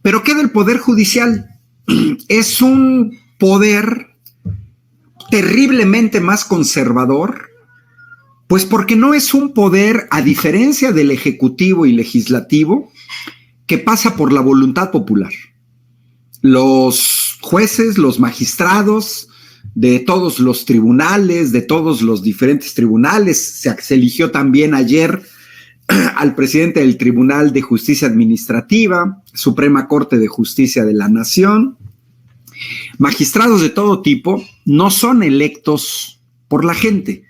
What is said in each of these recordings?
Pero ¿qué del Poder Judicial? Es un poder terriblemente más conservador, pues porque no es un poder, a diferencia del Ejecutivo y Legislativo, que pasa por la voluntad popular. Los jueces, los magistrados de todos los tribunales, de todos los diferentes tribunales, se eligió también ayer al presidente del Tribunal de Justicia Administrativa, Suprema Corte de Justicia de la Nación. Magistrados de todo tipo no son electos por la gente.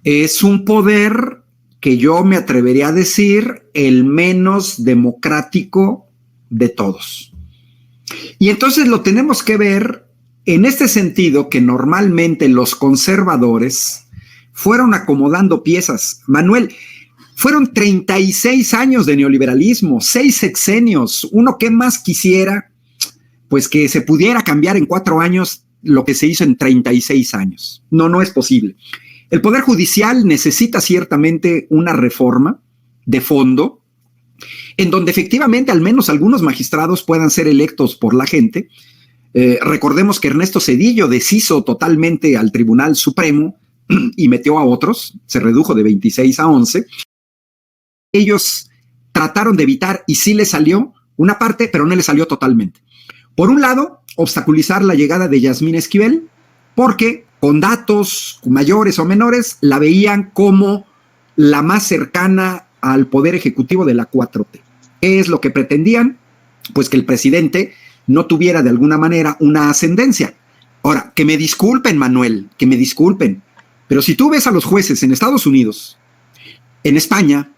Es un poder que yo me atrevería a decir el menos democrático de todos. Y entonces lo tenemos que ver en este sentido, que normalmente los conservadores fueron acomodando piezas. Manuel, fueron 36 años de neoliberalismo, 6 sexenios. Uno que más quisiera, pues que se pudiera cambiar en 4 años lo que se hizo en 36 años. No es posible. El Poder Judicial necesita ciertamente una reforma de fondo, en donde efectivamente al menos algunos magistrados puedan ser electos por la gente. Recordemos que Ernesto Zedillo deshizo totalmente al Tribunal Supremo y metió a otros, se redujo de 26 a 11. Ellos trataron de evitar, y sí les salió una parte, pero no les salió totalmente. Por un lado, obstaculizar la llegada de Yasmín Esquivel, porque con datos mayores o menores la veían como la más cercana al Poder Ejecutivo de la 4T. ¿Qué es lo que pretendían? Pues que el presidente no tuviera de alguna manera una ascendencia. Ahora, que me disculpen, Manuel, que me disculpen, pero si tú ves a los jueces en Estados Unidos, en España,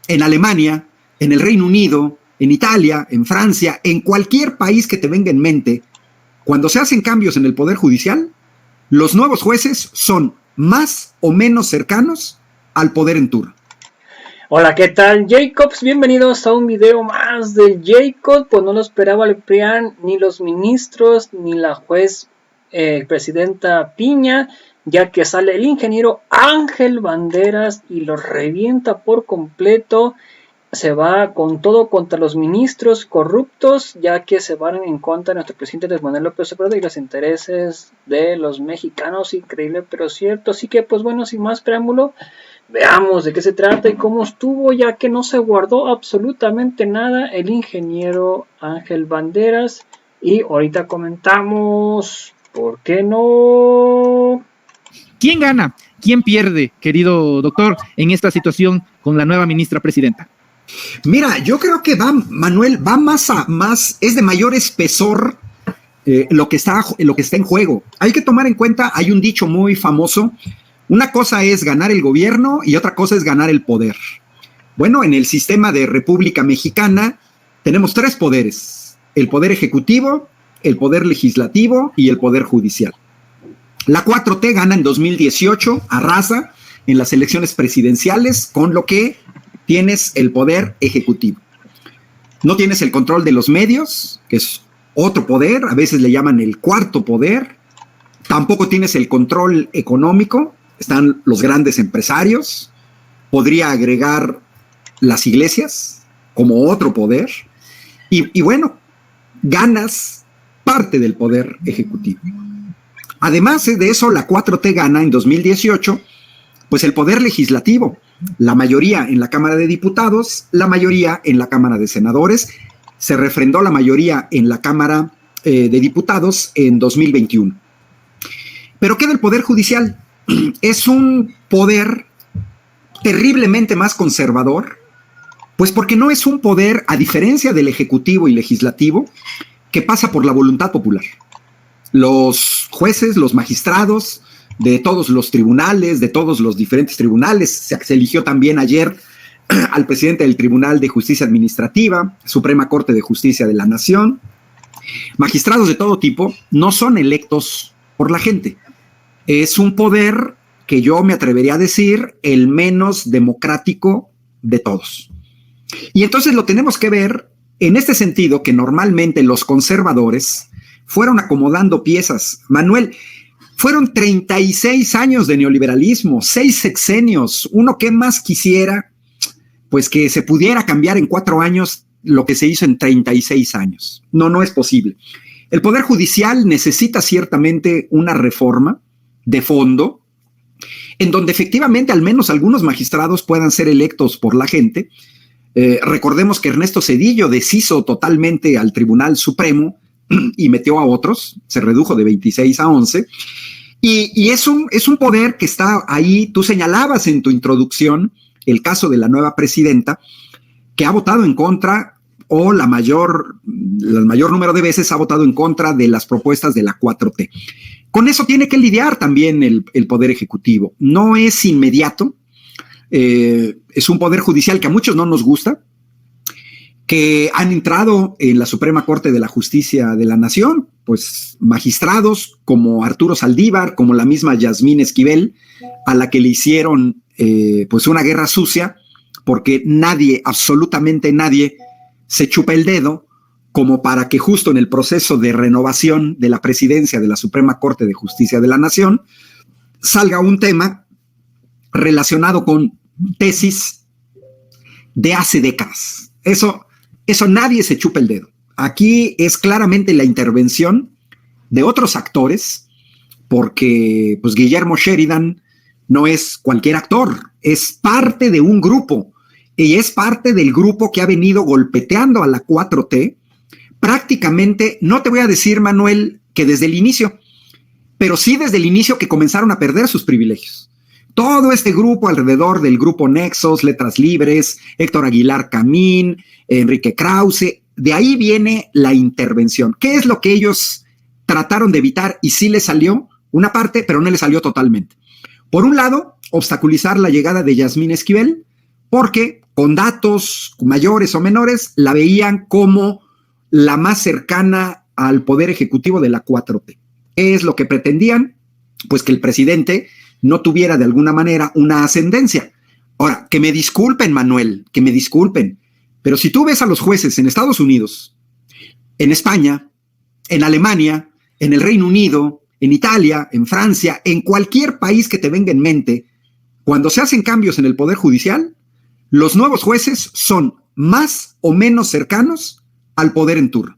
en Alemania, en el Reino Unido, en Italia, en Francia, en cualquier país que te venga en mente, cuando se hacen cambios en el Poder Judicial, los nuevos jueces son más o menos cercanos al poder en turno. Hola, ¿qué tal, Jacobs? Bienvenidos a un video más del Jacob. Pues no lo esperaba el PRIAN, ni los ministros, ni la juez presidenta Piña, ya que sale el ingeniero Ángel Banderas y lo revienta por completo. Se va con todo contra los ministros corruptos, ya que se van en contra de nuestro presidente Andrés Manuel López Obrador y los intereses de los mexicanos. Increíble, pero cierto. Así que, pues bueno, sin más preámbulo, veamos de qué se trata y cómo estuvo, ya que no se guardó absolutamente nada el ingeniero Ángel Banderas. Y ahorita comentamos, ¿por qué no? ¿Quién gana? ¿Quién pierde, querido doctor, en esta situación con la nueva ministra presidenta? Mira, yo creo que Manuel, va más, es de mayor espesor lo que está en juego. Hay que tomar en cuenta, hay un dicho muy famoso: una cosa es ganar el gobierno y otra cosa es ganar el poder. Bueno, en el sistema de República Mexicana tenemos 3 poderes: el poder ejecutivo, el poder legislativo y el poder judicial. La 4T gana en 2018, arrasa en las elecciones presidenciales, con lo que tienes el poder ejecutivo. No tienes el control de los medios, que es otro poder, a veces le llaman el cuarto poder. Tampoco tienes el control económico, están los grandes empresarios. Podría agregar las iglesias como otro poder. Y bueno, ganas parte del poder ejecutivo. Además de eso, la 4T gana en 2018, pues el poder legislativo, la mayoría en la Cámara de Diputados, la mayoría en la Cámara de Senadores. Se refrendó la mayoría en la Cámara de Diputados en 2021. ¿Pero qué del Poder Judicial? Es un poder terriblemente más conservador, pues porque no es un poder, a diferencia del Ejecutivo y Legislativo, que pasa por la voluntad popular. Los jueces, los magistrados de todos los tribunales, de todos los diferentes tribunales, se eligió también ayer al presidente del Tribunal de Justicia Administrativa, Suprema Corte de Justicia de la Nación. Magistrados de todo tipo no son electos por la gente. Es un poder que yo me atrevería a decir el menos democrático de todos. Y entonces lo tenemos que ver en este sentido, que normalmente los conservadores fueron acomodando piezas. Manuel, fueron 36 años de neoliberalismo, 6 sexenios. Uno que más quisiera, pues que se pudiera cambiar en 4 años lo que se hizo en 36 años. No es posible. El Poder Judicial necesita ciertamente una reforma de fondo, en donde efectivamente al menos algunos magistrados puedan ser electos por la gente. Recordemos que Ernesto Zedillo deshizo totalmente al Tribunal Supremo y metió a otros, se redujo de 26 a 11, y es un poder que está ahí. Tú señalabas en tu introducción el caso de la nueva presidenta, que ha votado en contra, o el mayor número de veces ha votado en contra de las propuestas de la 4T. Con eso tiene que lidiar también el Poder Ejecutivo. No es inmediato, es un Poder Judicial que a muchos no nos gusta, que han entrado en la Suprema Corte de la Justicia de la Nación, pues magistrados como Arturo Saldívar, como la misma Yasmín Esquivel, a la que le hicieron pues una guerra sucia, porque nadie, absolutamente nadie, se chupa el dedo como para que justo en el proceso de renovación de la presidencia de la Suprema Corte de Justicia de la Nación salga un tema relacionado con tesis de hace décadas. Eso nadie se chupa el dedo. Aquí es claramente la intervención de otros actores, porque pues Guillermo Sheridan no es cualquier actor, es parte de un grupo, y es parte del grupo que ha venido golpeteando a la 4T prácticamente. No te voy a decir, Manuel, que desde el inicio, pero sí desde el inicio que comenzaron a perder sus privilegios. Todo este grupo alrededor del grupo Nexos, Letras Libres, Héctor Aguilar Camín, Enrique Krause, de ahí viene la intervención. ¿Qué es lo que ellos trataron de evitar y sí les salió? Una parte, pero no les salió totalmente. Por un lado, obstaculizar la llegada de Yasmín Esquivel, porque con datos mayores o menores la veían como la más cercana al Poder Ejecutivo de la 4T. ¿Qué es lo que pretendían? Pues que el presidente no tuviera de alguna manera una ascendencia. Ahora, que me disculpen, Manuel, que me disculpen, pero si tú ves a los jueces en Estados Unidos, en España, en Alemania, en el Reino Unido, en Italia, en Francia, en cualquier país que te venga en mente, cuando se hacen cambios en el Poder Judicial, los nuevos jueces son más o menos cercanos al poder en turno.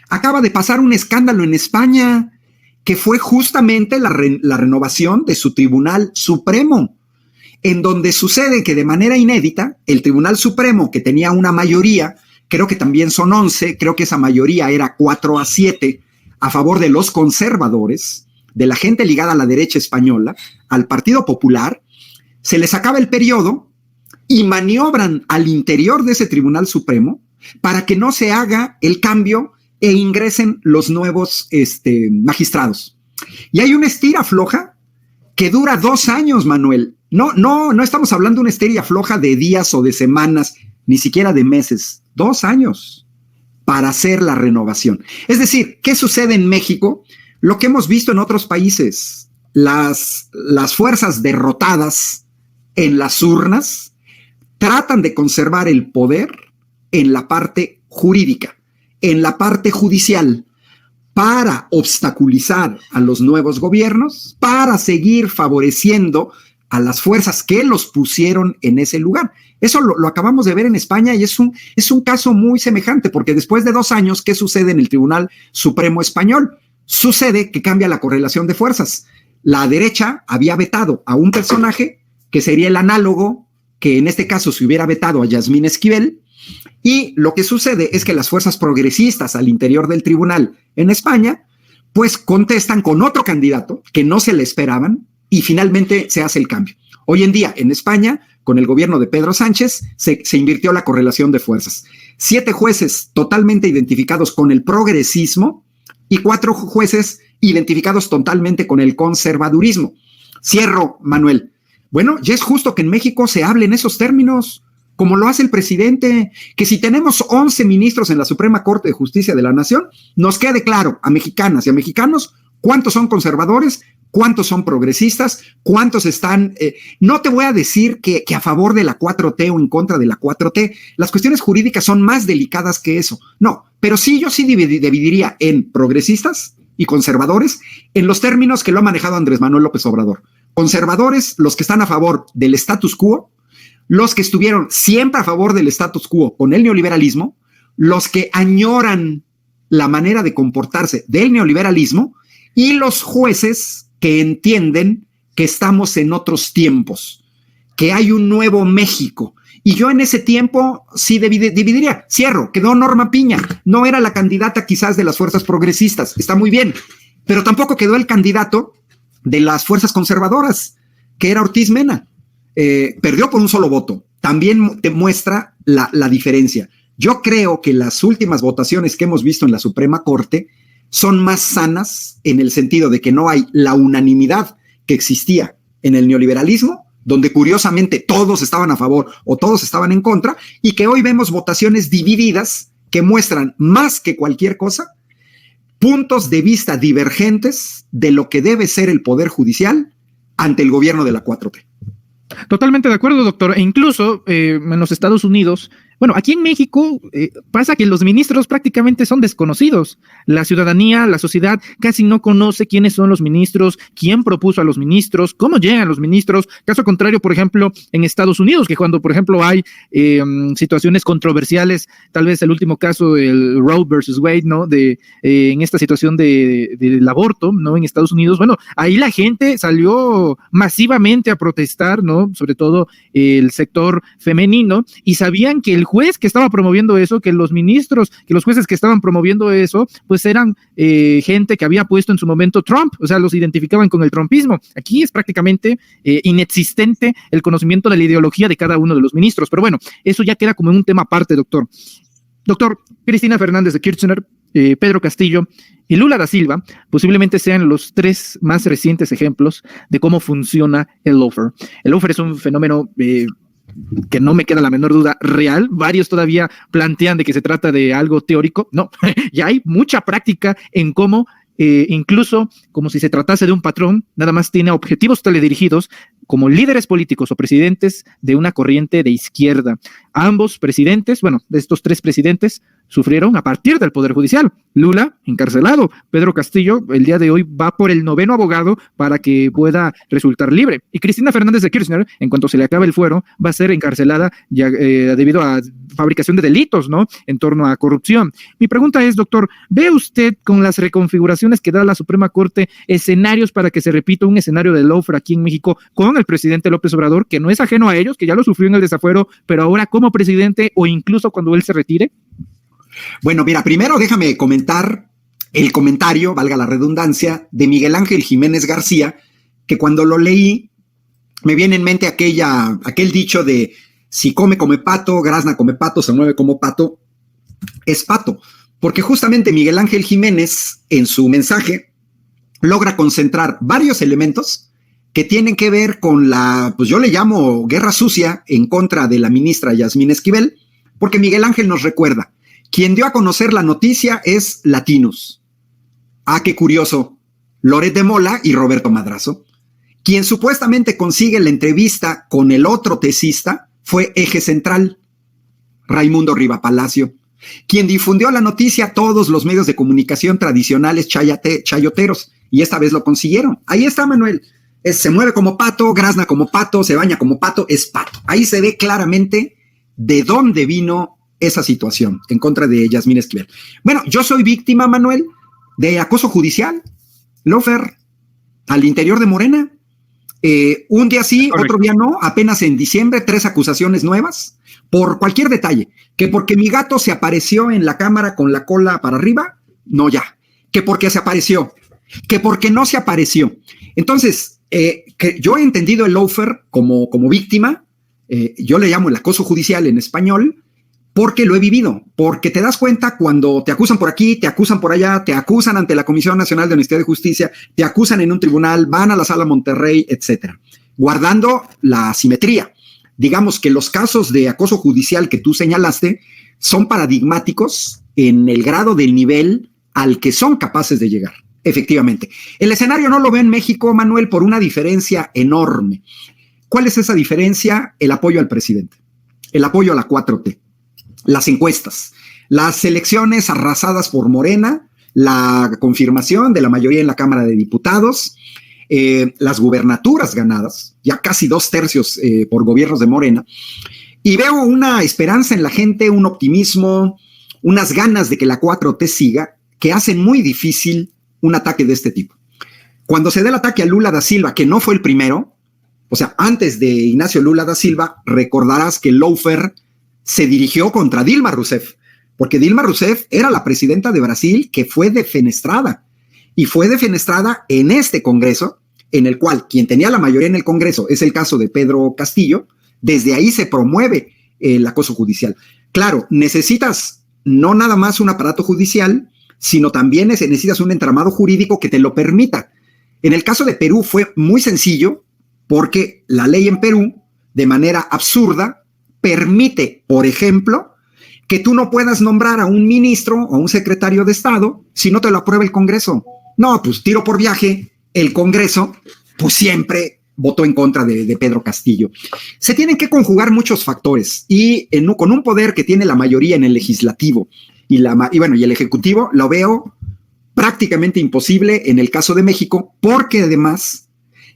Acaba de pasar un escándalo en España que fue justamente la renovación de su Tribunal Supremo, en donde sucede que de manera inédita el Tribunal Supremo, que tenía una mayoría, creo que también son 11, creo que esa mayoría era 4-7 a favor de los conservadores, de la gente ligada a la derecha española, al Partido Popular, se les acaba el periodo y maniobran al interior de ese Tribunal Supremo para que no se haga el cambio e ingresen los nuevos magistrados. Y hay una estira floja que dura 2 años, Manuel. No estamos hablando de una estira floja de días o de semanas, ni siquiera de meses. 2 años para hacer la renovación. Es decir, ¿qué sucede en México? Lo que hemos visto en otros países. Las fuerzas derrotadas en las urnas tratan de conservar el poder en la parte jurídica, en la parte judicial, para obstaculizar a los nuevos gobiernos, para seguir favoreciendo a las fuerzas que los pusieron en ese lugar. Eso lo acabamos de ver en España y es un caso muy semejante, porque después de 2 años, ¿qué sucede en el Tribunal Supremo Español? Sucede que cambia la correlación de fuerzas. La derecha había vetado a un personaje que sería el análogo, que en este caso se hubiera vetado a Yasmín Esquivel, y lo que sucede es que las fuerzas progresistas al interior del tribunal en España, pues contestan con otro candidato que no se le esperaban y finalmente se hace el cambio. Hoy en día en España, con el gobierno de Pedro Sánchez, se invirtió la correlación de fuerzas. 7 jueces totalmente identificados con el progresismo y 4 jueces identificados totalmente con el conservadurismo. Cierro, Manuel. Bueno, ya es justo que en México se hable en esos términos, como lo hace el presidente, que si tenemos 11 ministros en la Suprema Corte de Justicia de la Nación, nos quede claro a mexicanas y a mexicanos cuántos son conservadores, cuántos son progresistas, cuántos están... no te voy a decir que a favor de la 4T o en contra de la 4T, las cuestiones jurídicas son más delicadas que eso. No, pero sí, yo sí dividiría en progresistas y conservadores en los términos que lo ha manejado Andrés Manuel López Obrador. Conservadores, los que están a favor del status quo, los que estuvieron siempre a favor del status quo con el neoliberalismo, los que añoran la manera de comportarse del neoliberalismo y los jueces que entienden que estamos en otros tiempos, que hay un nuevo México. Y yo en ese tiempo sí dividiría. Cierro, quedó Norma Piña. No era la candidata quizás de las fuerzas progresistas, está muy bien, pero tampoco quedó el candidato de las fuerzas conservadoras, que era Ortiz Mena. Perdió por un solo voto. También te muestra la diferencia. Yo creo que las últimas votaciones que hemos visto en la Suprema Corte son más sanas en el sentido de que no hay la unanimidad que existía en el neoliberalismo, donde curiosamente todos estaban a favor o todos estaban en contra, y que hoy vemos votaciones divididas que muestran más que cualquier cosa puntos de vista divergentes de lo que debe ser el Poder Judicial ante el gobierno de la 4T. Totalmente de acuerdo, doctor. E incluso en los Estados Unidos, bueno, aquí en México pasa que los ministros prácticamente son desconocidos. La ciudadanía, la sociedad casi no conoce quiénes son los ministros, quién propuso a los ministros, cómo llegan los ministros. Caso contrario, por ejemplo, en Estados Unidos, que cuando, por ejemplo, hay situaciones controversiales, tal vez el último caso, el Roe versus Wade, ¿no? En esta situación del aborto, ¿no? En Estados Unidos, bueno, ahí la gente salió masivamente a protestar, ¿no? Sobre todo el sector femenino, y sabían que el juez que estaba promoviendo eso, que los ministros, que los jueces que estaban promoviendo eso, pues eran gente que había puesto en su momento Trump, o sea, los identificaban con el trumpismo. Aquí es prácticamente inexistente el conocimiento de la ideología de cada uno de los ministros, pero bueno, eso ya queda como un tema aparte, doctor. Doctor, Cristina Fernández de Kirchner, Pedro Castillo y Lula da Silva posiblemente sean los tres más recientes ejemplos de cómo funciona el lawfare. El lawfare es un fenómeno que no me queda la menor duda real. Varios todavía plantean de que se trata de algo teórico. No, ya hay mucha práctica en cómo, incluso como si se tratase de un patrón, nada más tiene objetivos teledirigidos como líderes políticos o presidentes de una corriente de izquierda. Ambos presidentes, bueno, de estos tres presidentes, sufrieron a partir del Poder Judicial. Lula, encarcelado. Pedro Castillo, el día de hoy, va por el 9º abogado para que pueda resultar libre. Y Cristina Fernández de Kirchner, en cuanto se le acabe el fuero, va a ser encarcelada ya, debido a fabricación de delitos, ¿no? En torno a corrupción. Mi pregunta es, doctor, ¿ve usted con las reconfiguraciones que da la Suprema Corte escenarios para que se repita un escenario de lawfare aquí en México con el presidente López Obrador, que no es ajeno a ellos, que ya lo sufrió en el desafuero, pero ahora como presidente o incluso cuando él se retire? Bueno, mira, primero déjame comentar el comentario, valga la redundancia, de Miguel Ángel Jiménez García, que cuando lo leí me viene en mente aquel dicho de si come pato, grazna come pato, se mueve como pato, es pato. Porque justamente Miguel Ángel Jiménez en su mensaje logra concentrar varios elementos que tienen que ver con pues yo le llamo guerra sucia en contra de la ministra Yasmín Esquivel, porque Miguel Ángel nos recuerda, quien dio a conocer la noticia es Latinos. Ah, qué curioso, Loret de Mola y Roberto Madrazo. Quien supuestamente consigue la entrevista con el otro tesista fue Eje Central, Raimundo Riva Palacio. Quien difundió la noticia a todos los medios de comunicación tradicionales chayoteros, y esta vez lo consiguieron. Ahí está, Manuel. Se mueve como pato, grazna como pato, se baña como pato, es pato. Ahí se ve claramente de dónde vino esa situación en contra de Yasmín Esquivel. Bueno, yo soy víctima, Manuel, de acoso judicial, lawfare, al interior de Morena. Un día sí, otro día no, apenas en diciembre, 3 acusaciones nuevas por cualquier detalle, que porque mi gato se apareció en la cámara con la cola para arriba, no ya, que porque se apareció, que porque no se apareció. Entonces, que yo he entendido el lawfare como víctima, yo le llamo el acoso judicial en español, porque lo he vivido, porque te das cuenta cuando te acusan por aquí, te acusan por allá, te acusan ante la Comisión Nacional de Honestidad y Justicia, te acusan en un tribunal, van a la Sala Monterrey, etcétera, guardando la simetría. Digamos que los casos de acoso judicial que tú señalaste son paradigmáticos en el grado del nivel al que son capaces de llegar, efectivamente. El escenario no lo ve en México, Manuel, por una diferencia enorme. ¿Cuál es esa diferencia? El apoyo al presidente, el apoyo a la 4T. Las encuestas, las elecciones arrasadas por Morena, la confirmación de la mayoría en la Cámara de Diputados, las gubernaturas ganadas, ya casi 2/3 por gobiernos de Morena, y veo una esperanza en la gente, un optimismo, unas ganas de que la 4T siga, que hacen muy difícil un ataque de este tipo. Cuando se da el ataque a Lula da Silva, que no fue el primero, o sea, antes de Ignacio Lula da Silva, recordarás que Loeffler se dirigió contra Dilma Rousseff, porque Dilma Rousseff era la presidenta de Brasil que fue defenestrada, y fue defenestrada en este Congreso, en el cual quien tenía la mayoría en el Congreso es el caso de Pedro Castillo. Desde ahí se promueve el acoso judicial. Claro, necesitas no nada más un aparato judicial, sino también necesitas un entramado jurídico que te lo permita. En el caso de Perú fue muy sencillo, porque la ley en Perú, de manera absurda, permite, por ejemplo, que tú no puedas nombrar a un ministro o a un secretario de Estado si no te lo aprueba el Congreso. No, pues tiro por viaje, el Congreso, pues siempre votó en contra de Pedro Castillo. Se tienen que conjugar muchos factores y con un poder que tiene la mayoría en el legislativo y el ejecutivo, lo veo prácticamente imposible en el caso de México, porque además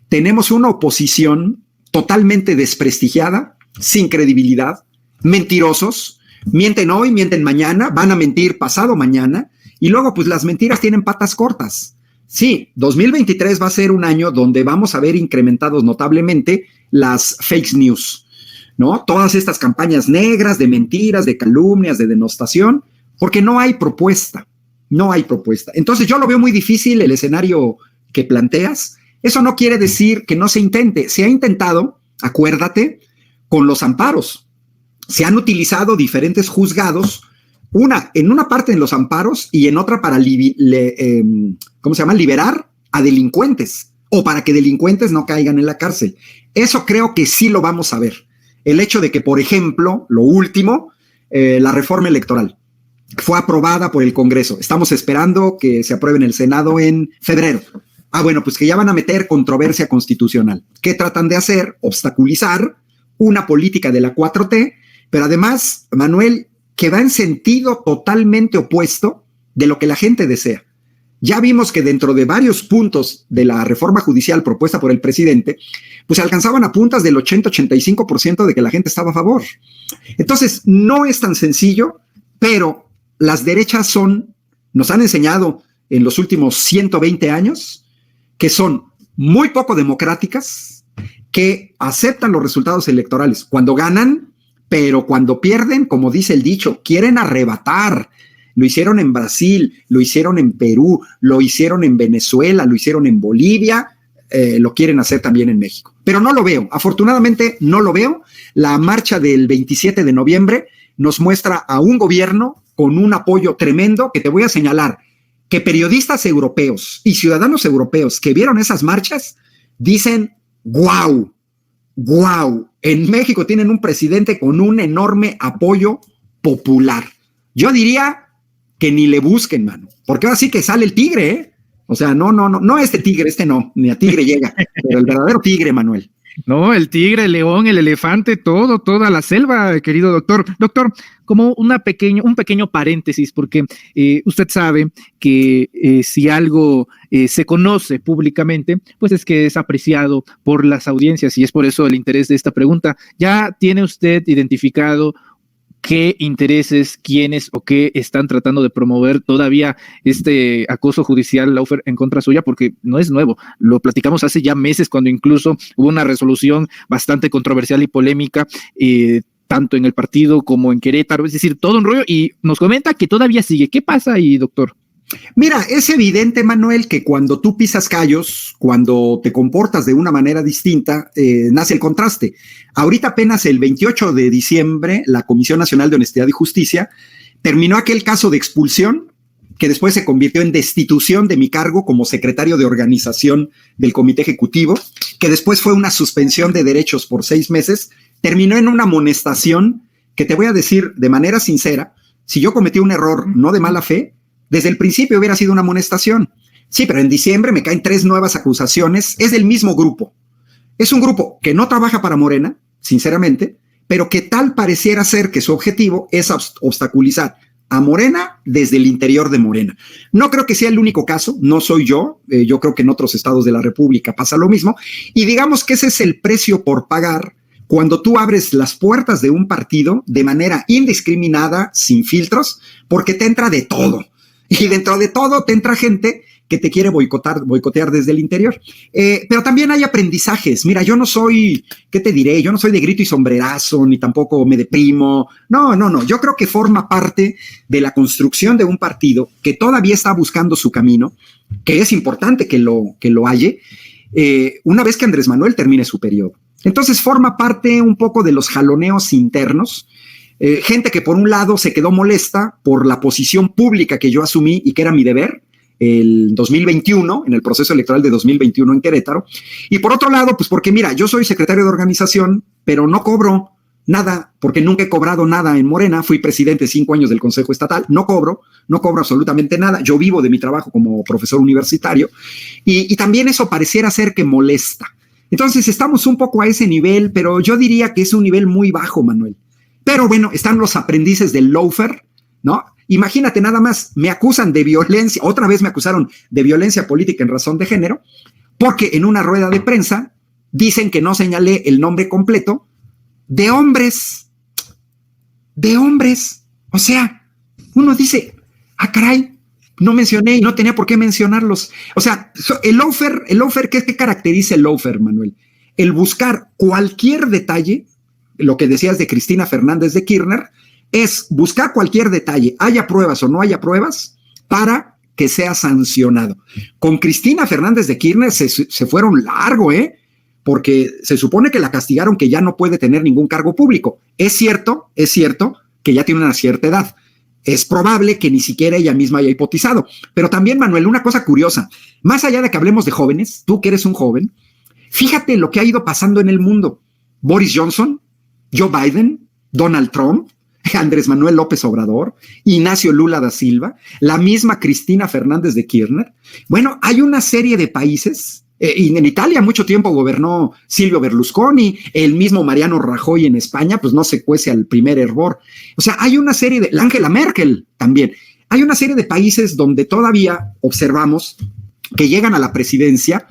tenemos una oposición totalmente desprestigiada, sin credibilidad, mentirosos, mienten hoy, mienten mañana, van a mentir pasado mañana, y luego pues las mentiras tienen patas cortas. Sí, 2023 va a ser un año donde vamos a ver incrementados notablemente las fake news, ¿no? Todas estas campañas negras de mentiras, de calumnias, de denostación, porque no hay propuesta. No hay propuesta. Entonces yo lo veo muy difícil el escenario que planteas. Eso no quiere decir que no se intente. Se ha intentado, acuérdate, con los amparos. Se han utilizado diferentes juzgados, en una parte en los amparos y en otra para liberar a delincuentes o para que delincuentes no caigan en la cárcel. Eso creo que sí lo vamos a ver. El hecho de que, por ejemplo, lo último, la reforma electoral fue aprobada por el Congreso. Estamos esperando que se apruebe en el Senado en febrero. Bueno, pues que ya van a meter controversia constitucional. ¿Qué tratan de hacer? Obstaculizar una política de la 4T, pero además, Manuel, que va en sentido totalmente opuesto de lo que la gente desea. Ya vimos que dentro de varios puntos de la reforma judicial propuesta por el presidente, pues alcanzaban a puntas del 80-85% de que la gente estaba a favor. Entonces, no es tan sencillo, pero las derechas nos han enseñado en los últimos 120 años que son muy poco democráticas, que aceptan los resultados electorales cuando ganan, pero cuando pierden, como dice el dicho, quieren arrebatar. Lo hicieron en Brasil, lo hicieron en Perú, lo hicieron en Venezuela, lo hicieron en Bolivia, lo quieren hacer también en México. Pero no lo veo, afortunadamente no lo veo. La marcha del 27 de noviembre nos muestra a un gobierno con un apoyo tremendo, que te voy a señalar que periodistas europeos y ciudadanos europeos que vieron esas marchas dicen, wow, en México tienen un presidente con un enorme apoyo popular. Yo diría que ni le busquen, mano, porque ahora sí que sale el tigre, ¿eh? O sea, no este tigre, no, ni a tigre llega, pero el verdadero tigre, Manuel. No, el tigre, el león, el elefante, toda la selva, querido doctor. Doctor, como un pequeño paréntesis, porque usted sabe que si algo se conoce públicamente, pues es que es apreciado por las audiencias, y es por eso el interés de esta pregunta. ¿Ya tiene usted identificado qué intereses, quiénes o qué están tratando de promover todavía este acoso judicial, Loeffler, en contra suya? Porque no es nuevo, lo platicamos hace ya meses, cuando incluso hubo una resolución bastante controversial y polémica, tanto en el partido como en Querétaro, es decir, todo un rollo, y nos comenta que todavía sigue. ¿Qué pasa ahí, doctor? Mira, es evidente, Manuel, que cuando tú pisas callos, cuando te comportas de una manera distinta, nace el contraste. Ahorita apenas el 28 de diciembre, la Comisión Nacional de Honestidad y Justicia terminó aquel caso de expulsión que después se convirtió en destitución de mi cargo como secretario de organización del Comité Ejecutivo, que después fue una suspensión de derechos por 6 meses, terminó en una amonestación que, te voy a decir de manera sincera, si yo cometí un error no de mala fe, desde el principio hubiera sido una amonestación. Sí, pero en diciembre me caen 3 nuevas acusaciones. Es del mismo grupo. Es un grupo que no trabaja para Morena, sinceramente, pero que tal pareciera ser que su objetivo es obstaculizar a Morena desde el interior de Morena. No creo que sea el único caso, no soy yo. Yo creo que en otros estados de la República pasa lo mismo. Y digamos que ese es el precio por pagar cuando tú abres las puertas de un partido de manera indiscriminada, sin filtros, porque te entra de todo. Y dentro de todo te entra gente que te quiere boicotear desde el interior. Pero también hay aprendizajes. Mira, yo no soy, ¿qué te diré? Yo no soy de grito y sombrerazo, ni tampoco me deprimo. No. Yo creo que forma parte de la construcción de un partido que todavía está buscando su camino, que es importante que lo halle, una vez que Andrés Manuel termine su periodo. Entonces forma parte un poco de los jaloneos internos. Gente que por un lado se quedó molesta por la posición pública que yo asumí y que era mi deber el 2021, en el proceso electoral de 2021 en Querétaro, y por otro lado, pues porque mira, yo soy secretario de organización, pero no cobro nada, porque nunca he cobrado nada en Morena, fui presidente 5 años del Consejo Estatal, no cobro absolutamente nada, yo vivo de mi trabajo como profesor universitario, y también eso pareciera ser que molesta. Entonces estamos un poco a ese nivel, pero yo diría que es un nivel muy bajo, Manuel. Pero bueno, están los aprendices del lawfare, ¿no? Imagínate nada más, me acusan de violencia, otra vez me acusaron de violencia política en razón de género, porque en una rueda de prensa dicen que no señalé el nombre completo de hombres. O sea, uno dice, caray, no mencioné y no tenía por qué mencionarlos. O sea, el lawfare, ¿qué caracteriza el lawfare, Manuel? El buscar cualquier detalle, lo que decías de Cristina Fernández de Kirchner, es buscar cualquier detalle, haya pruebas o no haya pruebas, para que sea sancionado. Con Cristina Fernández de Kirchner se fueron largo, porque se supone que la castigaron, que ya no puede tener ningún cargo público. Es cierto que ya tiene una cierta edad. Es probable que ni siquiera ella misma haya hipotizado. Pero también, Manuel, una cosa curiosa, más allá de que hablemos de jóvenes, tú que eres un joven, fíjate lo que ha ido pasando en el mundo. Boris Johnson, Joe Biden, Donald Trump, Andrés Manuel López Obrador, Ignacio Lula da Silva, la misma Cristina Fernández de Kirchner. Bueno, hay una serie de países, y en Italia mucho tiempo gobernó Silvio Berlusconi, el mismo Mariano Rajoy en España, pues no se cuece al primer hervor. O sea, hay una serie de, Angela Merkel también, hay una serie de países donde todavía observamos que llegan a la presidencia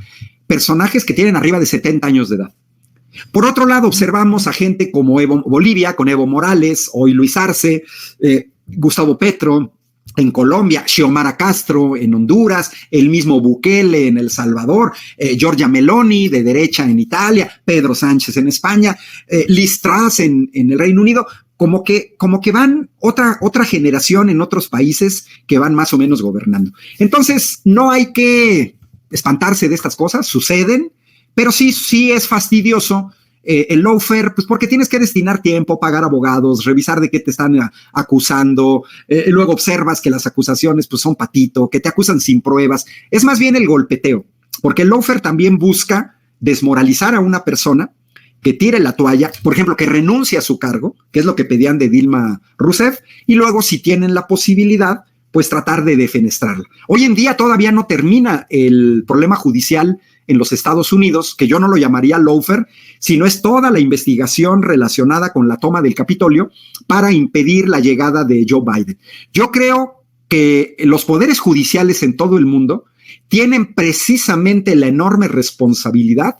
personajes que tienen arriba de 70 años de edad. Por otro lado, observamos a gente como Bolivia, con Evo Morales, hoy Luis Arce, Gustavo Petro en Colombia, Xiomara Castro en Honduras, el mismo Bukele en El Salvador, Giorgia Meloni de derecha en Italia, Pedro Sánchez en España, Liz Truss en el Reino Unido, como que van otra generación en otros países que van más o menos gobernando. Entonces, no hay que espantarse de estas cosas, suceden, pero sí es fastidioso el lawfare, pues porque tienes que destinar tiempo, pagar abogados, revisar de qué te están acusando, luego observas que las acusaciones pues son patito, que te acusan sin pruebas. Es más bien el golpeteo, porque el lawfare también busca desmoralizar a una persona, que tire la toalla, por ejemplo, que renuncie a su cargo, que es lo que pedían de Dilma Rousseff, y luego si tienen la posibilidad, pues tratar de defenestrarla. Hoy en día todavía no termina el problema judicial en los Estados Unidos, que yo no lo llamaría lawfare, sino es toda la investigación relacionada con la toma del Capitolio para impedir la llegada de Joe Biden. Yo creo que los poderes judiciales en todo el mundo tienen precisamente la enorme responsabilidad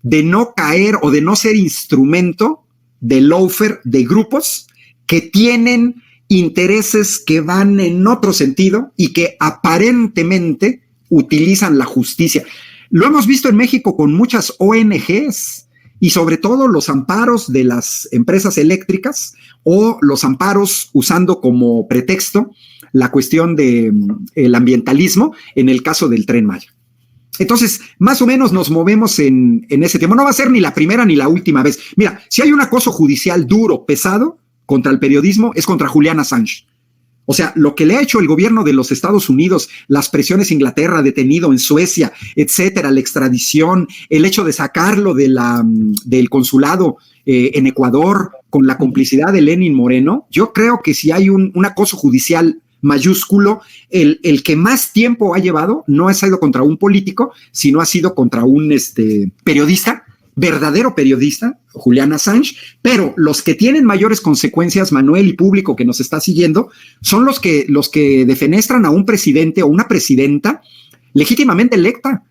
de no caer o de no ser instrumento de lawfare de grupos que tienen intereses que van en otro sentido y que aparentemente utilizan la justicia. Lo hemos visto en México con muchas ONGs y sobre todo los amparos de las empresas eléctricas o los amparos usando como pretexto la cuestión del ambientalismo en el caso del Tren Maya. Entonces, más o menos nos movemos en ese tema. No va a ser ni la primera ni la última vez. Mira, si hay un acoso judicial duro, pesado, contra el periodismo, es contra Julian Assange. O sea, lo que le ha hecho el gobierno de los Estados Unidos, las presiones Inglaterra, detenido en Suecia, etcétera, la extradición, el hecho de sacarlo del consulado en Ecuador con la complicidad de Lenin Moreno, yo creo que si hay un acoso judicial mayúsculo, el que más tiempo ha llevado no ha sido contra un político, sino ha sido contra un periodista, verdadero periodista, Julian Assange, pero los que tienen mayores consecuencias, Manuel y público que nos está siguiendo, son los que defenestran a un presidente o una presidenta legítimamente electa,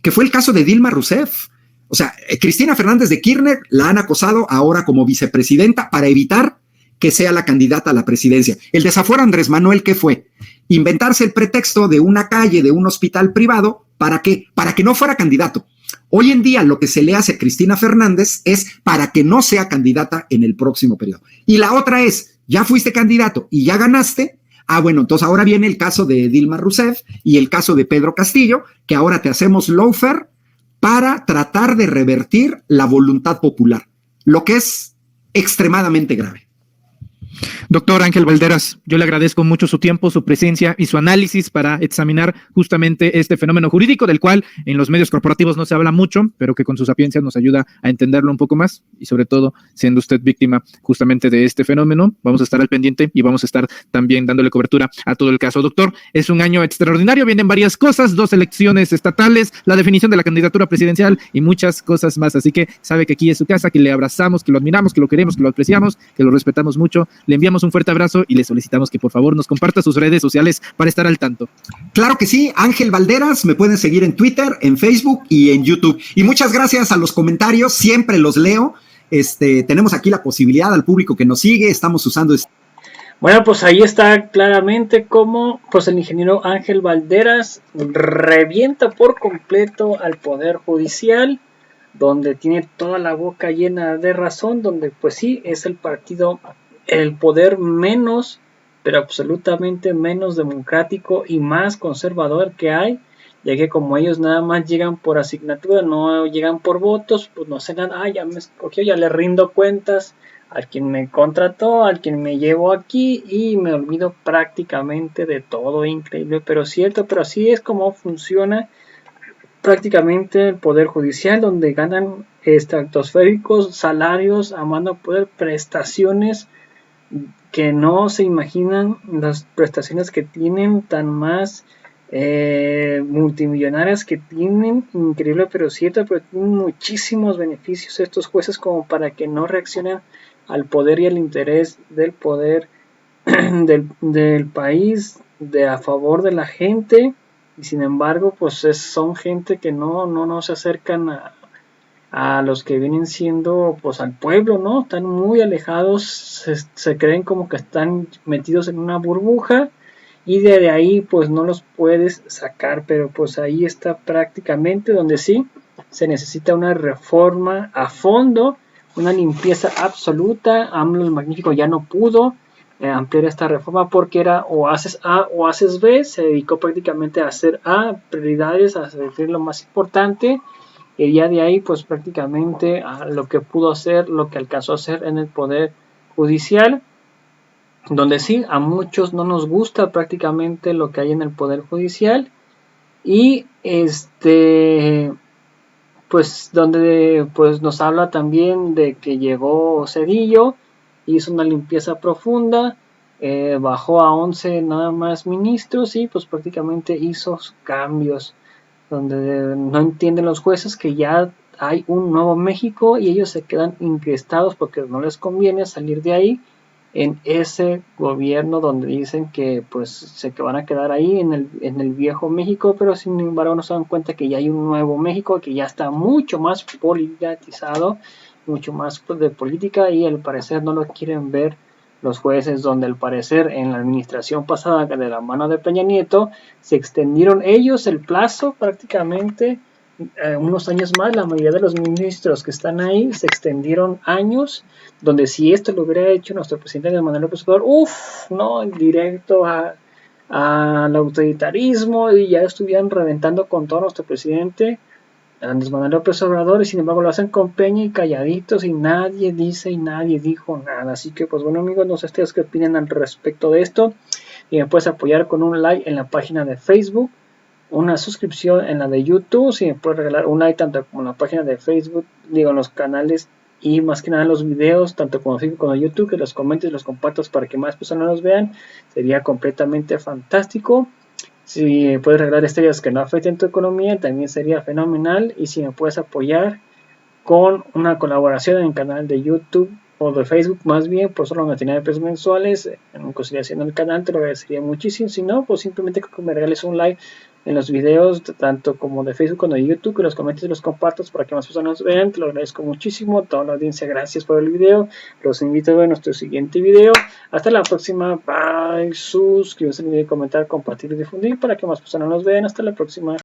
que fue el caso de Dilma Rousseff. O sea, Cristina Fernández de Kirchner la han acosado ahora como vicepresidenta para evitar que sea la candidata a la presidencia. El desafuero Andrés Manuel, ¿qué fue? Inventarse el pretexto de una calle, de un hospital privado, ¿para qué? Para que no fuera candidato. Hoy en día lo que se le hace a Cristina Fernández es para que no sea candidata en el próximo periodo. Y la otra es, ya fuiste candidato y ya ganaste. Bueno, entonces ahora viene el caso de Dilma Rousseff y el caso de Pedro Castillo, que ahora te hacemos lawfare para tratar de revertir la voluntad popular, lo que es extremadamente grave. Doctor Ángel Valderas, yo le agradezco mucho su tiempo, su presencia y su análisis para examinar justamente este fenómeno jurídico del cual en los medios corporativos no se habla mucho, pero que con su sapiencia nos ayuda a entenderlo un poco más y sobre todo siendo usted víctima justamente de este fenómeno, vamos a estar al pendiente y vamos a estar también dándole cobertura a todo el caso. Doctor, es un año extraordinario, vienen varias cosas, 2 elecciones estatales, la definición de la candidatura presidencial y muchas cosas más, así que sabe que aquí es su casa, que le abrazamos, que lo admiramos, que lo queremos, que lo apreciamos, que lo respetamos mucho. Le enviamos un fuerte abrazo y le solicitamos que por favor nos comparta sus redes sociales para estar al tanto. Claro que sí, Ángel Valderas, me pueden seguir en Twitter, en Facebook y en YouTube. Y muchas gracias a los comentarios, siempre los leo. Tenemos aquí la posibilidad al público que nos sigue, estamos usando Bueno, pues ahí está claramente cómo pues el ingeniero Ángel Valderas revienta por completo al Poder Judicial, donde tiene toda la boca llena de razón, donde pues sí, es el partido, el poder menos, pero absolutamente menos democrático y más conservador que hay, ya que como ellos nada más llegan por asignatura, no llegan por votos, pues no se dan, ya me escogió, ya le rindo cuentas al quien me contrató, al quien me llevó aquí y me olvido prácticamente de todo. Increíble pero cierto, pero así es como funciona prácticamente el Poder Judicial, donde ganan estratosféricos salarios a mano poder, prestaciones que no se imaginan, las prestaciones que tienen tan más multimillonarias que tienen, increíble pero cierto, pero tienen muchísimos beneficios estos jueces como para que no reaccionen al poder y al interés del poder del país a favor de la gente, y sin embargo pues son gente que no se acercan a los que vienen siendo pues al pueblo, ¿no? Están muy alejados, se creen como que están metidos en una burbuja y de ahí pues no los puedes sacar, pero pues ahí está prácticamente donde sí se necesita una reforma a fondo, una limpieza absoluta. AMLO el Magnífico ya no pudo ampliar esta reforma porque era o haces A o haces B, se dedicó prácticamente a hacer A, prioridades, a hacer lo más importante, y ya de ahí pues prácticamente a lo que pudo hacer, lo que alcanzó a hacer en el Poder Judicial, donde sí, a muchos no nos gusta prácticamente lo que hay en el Poder Judicial, y pues donde pues nos habla también de que llegó Cedillo, hizo una limpieza profunda, bajó a 11 nada más ministros y pues prácticamente hizo cambios, donde no entienden los jueces que ya hay un nuevo México y ellos se quedan incrustados porque no les conviene salir de ahí en ese gobierno donde dicen que pues se van a quedar ahí en el viejo México, pero sin embargo no se dan cuenta que ya hay un nuevo México que ya está mucho más politizado, mucho más de política, y al parecer no lo quieren ver los jueces, donde al parecer en la administración pasada de la mano de Peña Nieto se extendieron ellos el plazo prácticamente unos años más. La mayoría de los ministros que están ahí se extendieron años, donde si esto lo hubiera hecho nuestro presidente Andrés Manuel López Obrador, no, directo al autoritarismo, y ya estuvieran reventando con todo nuestro presidente Andrés Manuel López Obrador, y sin embargo lo hacen con Peña y calladitos y nadie dice y nadie dijo nada. Así que pues bueno amigos, no sé ustedes qué opinan al respecto de esto, y me puedes apoyar con un like en la página de Facebook, una suscripción en la de YouTube, si me puedes regalar un like tanto como en la página de Facebook, digo en los canales, y más que nada en los videos, tanto como Facebook como YouTube, que los comentes y los compartas para que más personas los vean, sería completamente fantástico. Si me puedes regalar estrellas que no afecten tu economía, también sería fenomenal. Y si me puedes apoyar con una colaboración en el canal de YouTube o de Facebook más bien, por solo 99 pesos mensuales, en consideración del canal, te lo agradecería muchísimo. Si no, pues simplemente que me regales un like en los videos, tanto como de Facebook como de YouTube, que los comentes y los compartas para que más personas vean. Te lo agradezco muchísimo. Toda la audiencia, gracias por el video. Los invito a ver nuestro siguiente video. Hasta la próxima. Bye. Suscríbete al video, comentar, compartir y difundir para que más personas nos vean. Hasta la próxima.